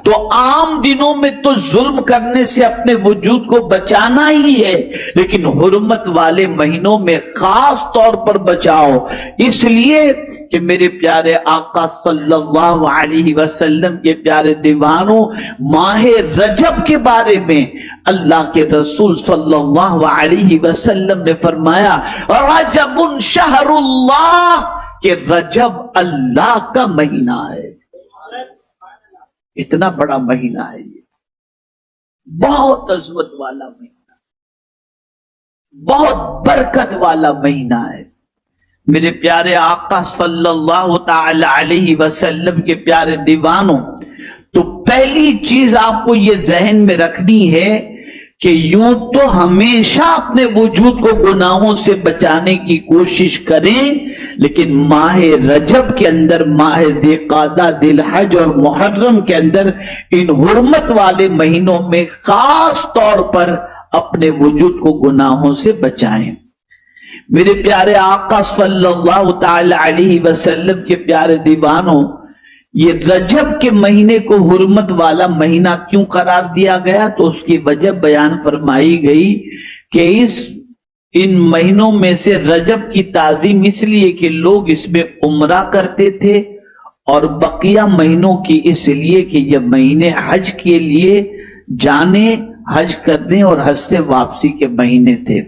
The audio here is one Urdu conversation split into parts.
تو عام دنوں میں تو ظلم کرنے سے اپنے وجود کو بچانا ہی ہے، لیکن حرمت والے مہینوں میں خاص طور پر بچاؤ، اس لیے کہ میرے پیارے آقا صلی اللہ علیہ وسلم کے پیارے دیوانوں، ماہ رجب کے بارے میں اللہ کے رسول صلی اللہ علیہ وسلم نے فرمایا رجب شہر اللہ، کہ رجب اللہ کا مہینہ ہے۔ اتنا بڑا مہینہ ہے یہ، بہت عظمت والا مہینہ، بہت برکت والا مہینہ ہے۔ میرے پیارے آقا صلی اللہ تعالی علیہ وسلم کے پیارے دیوانوں، تو پہلی چیز آپ کو یہ ذہن میں رکھنی ہے کہ یوں تو ہمیشہ اپنے وجود کو گناہوں سے بچانے کی کوشش کریں، لیکن ماہ رجب کے اندر، ماہ ذی القعدہ، ذی الحج اور محرم کے اندر، ان حرمت والے مہینوں میں خاص طور پر اپنے وجود کو گناہوں سے بچائیں۔ میرے پیارے آقا صلی اللہ تعالی علیہ وسلم کے پیارے دیوانوں، یہ رجب کے مہینے کو حرمت والا مہینہ کیوں قرار دیا گیا؟ تو اس کی وجہ بیان فرمائی گئی کہ ان مہینوں میں سے رجب کی تعظیم اس لیے کہ لوگ اس میں عمرہ کرتے تھے، اور بقیہ مہینوں کی اس لیے کہ یہ مہینے حج کے لیے جانے، حج کرنے اور حج سے واپسی کے مہینے تھے۔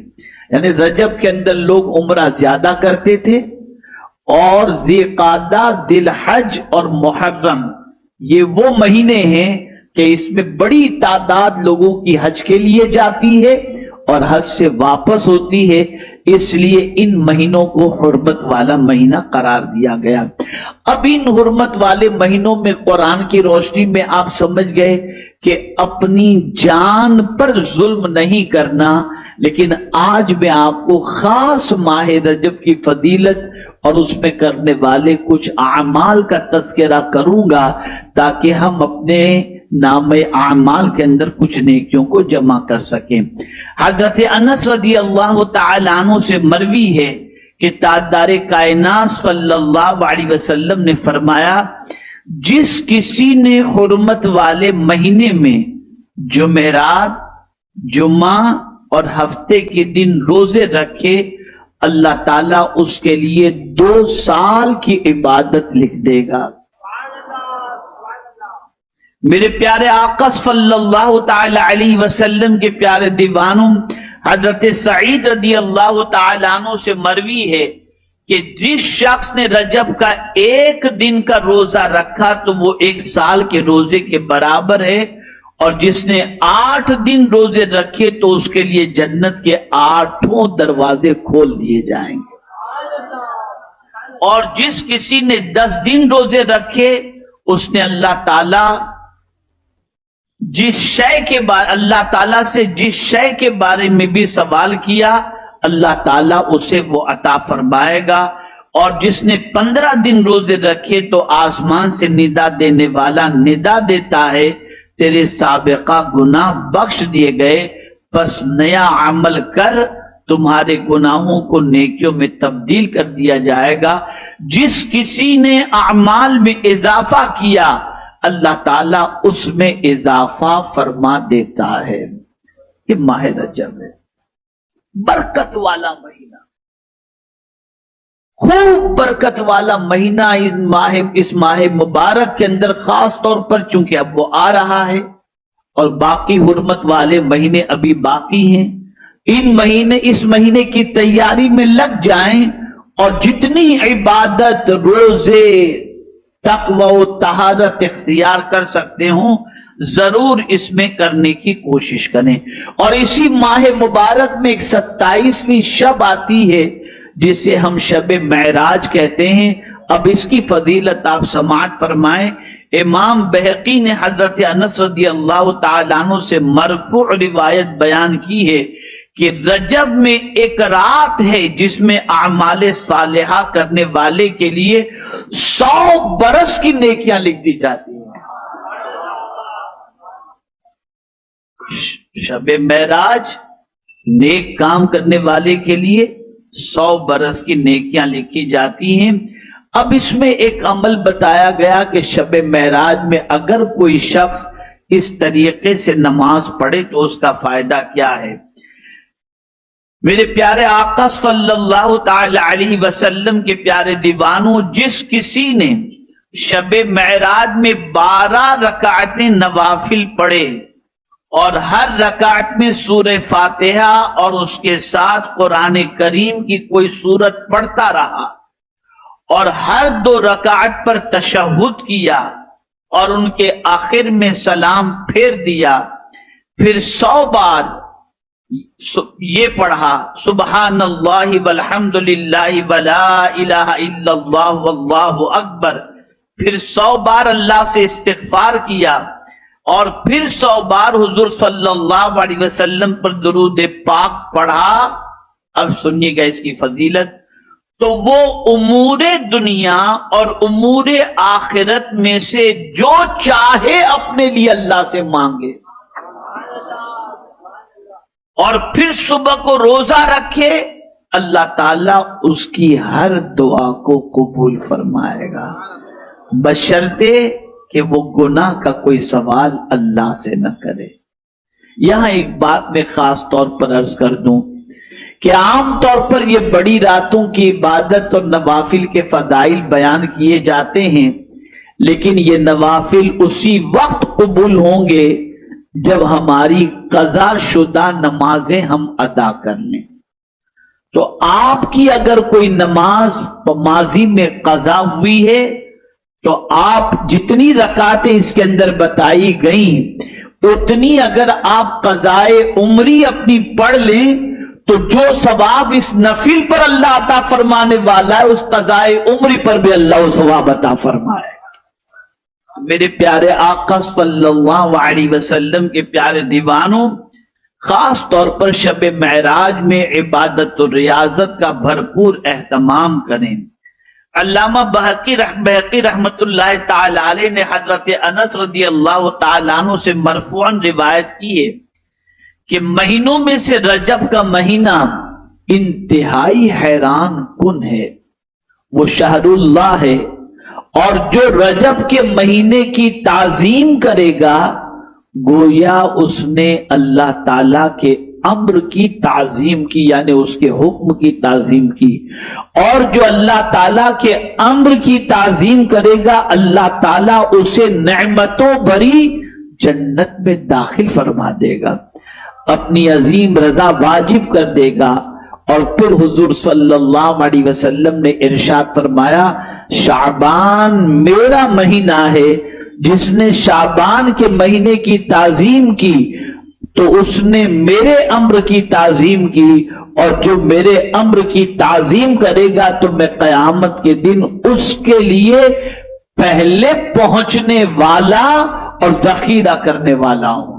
یعنی رجب کے اندر لوگ عمرہ زیادہ کرتے تھے، اور ذی القعدہ، ذی الحج اور محرم یہ وہ مہینے ہیں کہ اس میں بڑی تعداد لوگوں کی حج کے لیے جاتی ہے اور حج سے واپس ہوتی ہے، اس لیے ان مہینوں کو حرمت والا مہینہ قرار دیا گیا۔ اب ان حرمت والے مہینوں میں قرآن کی روشنی میں آپ سمجھ گئے کہ اپنی جان پر ظلم نہیں کرنا، لیکن آج میں آپ کو خاص ماہ رجب کی فضیلت اور اس میں کرنے والے کچھ اعمال کا تذکرہ کروں گا، تاکہ ہم اپنے نام اعمال کے اندر کچھ نیکیوں کو جمع کر سکیں۔ حضرت انس رضی اللہ تعالی عنہ سے مروی ہے کہ تاجدار کائنات صلی اللہ علیہ وسلم نے فرمایا، جس کسی نے حرمت والے مہینے میں جمعرات، جمعہ اور ہفتے کے دن روزے رکھے، اللہ تعالیٰ اس کے لیے 2 سال کی عبادت لکھ دے گا۔ میرے پیارے آقا صلی اللہ تعالی علیہ وسلم کے پیارے دیوانوں، حضرت سعید رضی اللہ تعالی عنہ سے مروی ہے کہ جس شخص نے رجب کا 1 دن کا روزہ رکھا تو وہ 1 سال کے روزے کے برابر ہے، اور جس نے 8 دن روزے رکھے تو اس کے لیے جنت کے 8 دروازے کھول دیے جائیں گے، اور جس کسی نے 10 دن روزے رکھے اس نے اللہ تعالیٰ اللہ تعالیٰ سے جس شے کے بارے میں بھی سوال کیا، اللہ تعالیٰ اسے وہ عطا فرمائے گا۔ اور جس نے 15 دن روزے رکھے تو آسمان سے ندا دینے والا ندا دیتا ہے، تیرے سابقہ گناہ بخش دیے گئے، بس نیا عمل کر، تمہارے گناہوں کو نیکیوں میں تبدیل کر دیا جائے گا۔ جس کسی نے اعمال میں اضافہ کیا، اللہ تعالیٰ اس میں اضافہ فرما دیتا ہے۔ یہ ماہ رجب ہے، برکت والا مہینہ، خوب برکت والا مہینہ۔ اس ماہ مبارک کے اندر خاص طور پر چونکہ اب وہ آ رہا ہے اور باقی حرمت والے مہینے ابھی باقی ہیں، اس مہینے کی تیاری میں لگ جائیں، اور جتنی عبادت، روزے، تقوی و طہارت اختیار کر سکتے ہوں ضرور اس میں کرنے کی کوشش کریں۔ اور اسی ماہ مبارک میں ایک 27ویں شب آتی ہے جسے ہم شب معراج کہتے ہیں۔ اب اس کی فضیلت آپ سماعت فرمائیں۔ امام بہقی نے حضرت انس رضی اللہ تعالیٰ عنہ سے مرفوع روایت بیان کی ہے کہ رجب میں ایک رات ہے جس میں اعمال صالحہ کرنے والے کے لیے 100 برس کی نیکیاں لکھ دی جاتی ہیں۔ شب معراج نیک کام کرنے والے کے لیے 100 برس کی نیکیاں لکھی جاتی ہیں۔ اب اس میں ایک عمل بتایا گیا کہ شب معراج میں اگر کوئی شخص اس طریقے سے نماز پڑھے تو اس کا فائدہ کیا ہے؟ میرے پیارے آقا صلی اللہ تعالی علیہ وسلم کے پیارے دیوانوں، جس کسی نے شب معراج میں 12 رکعتیں نوافل پڑھے اور ہر رکعت میں سورہ فاتحہ اور اس کے ساتھ قرآن کریم کی کوئی سورت پڑھتا رہا اور ہر 2 رکعت پر تشہد کیا اور ان کے آخر میں سلام پھیر دیا، پھر 100 بار یہ پڑھا سبحان اللہ والحمد للہ ولا الہ الا اللہ واللہ اکبر، پھر 100 بار اللہ سے استغفار کیا اور پھر 100 بار حضور صلی اللہ علیہ وسلم پر درود پاک پڑھا. اب سنیے گا اس کی فضیلت. تو وہ امور دنیا اور امور آخرت میں سے جو چاہے اپنے لیے اللہ سے مانگے اور پھر صبح کو روزہ رکھے، اللہ تعالیٰ اس کی ہر دعا کو قبول فرمائے گا، بشرطے کہ وہ گناہ کا کوئی سوال اللہ سے نہ کرے. یہاں ایک بات میں خاص طور پر عرض کر دوں کہ عام طور پر یہ بڑی راتوں کی عبادت اور نوافل کے فضائل بیان کیے جاتے ہیں، لیکن یہ نوافل اسی وقت قبول ہوں گے جب ہماری قضا شدہ نمازیں ہم ادا کر لیں. تو آپ کی اگر کوئی نماز ماضی میں قضا ہوئی ہے تو آپ جتنی رکعتیں اس کے اندر بتائی گئیں اتنی اگر آپ قضائے عمری اپنی پڑھ لیں تو جو ثواب اس نفل پر اللہ عطا فرمانے والا ہے اس قضائے عمری پر بھی اللہ وہ ثواب عطا فرمائے. میرے پیارے آقا صلی اللہ علیہ وسلم کے پیارے دیوانوں، خاص طور پر شب معراج میں عبادت و ریاضت کا بھرپور اہتمام کریں. علامہ بہقی رحمت اللہ تعالی علیہ نے حضرت انس رضی اللہ تعالیٰ عنہ سے مرفوعاً روایت کی ہے کہ مہینوں میں سے رجب کا مہینہ انتہائی حیران کن ہے، وہ شہر اللہ ہے، اور جو رجب کے مہینے کی تعظیم کرے گا گویا اس نے اللہ تعالی کے امر کی تعظیم کی، یعنی اس کے حکم کی تعظیم کی، اور جو اللہ تعالیٰ کے امر کی تعظیم کرے گا اللہ تعالیٰ اسے نعمتوں بھری جنت میں داخل فرما دے گا، اپنی عظیم رضا واجب کر دے گا. اور پھر حضور صلی اللہ علیہ وسلم نے ارشاد فرمایا شعبان میرا مہینہ ہے، جس نے شعبان کے مہینے کی تعظیم کی تو اس نے میرے امر کی تعظیم کی، اور جو میرے امر کی تعظیم کرے گا تو میں قیامت کے دن اس کے لیے پہلے پہنچنے والا اور ذخیرہ کرنے والا ہوں.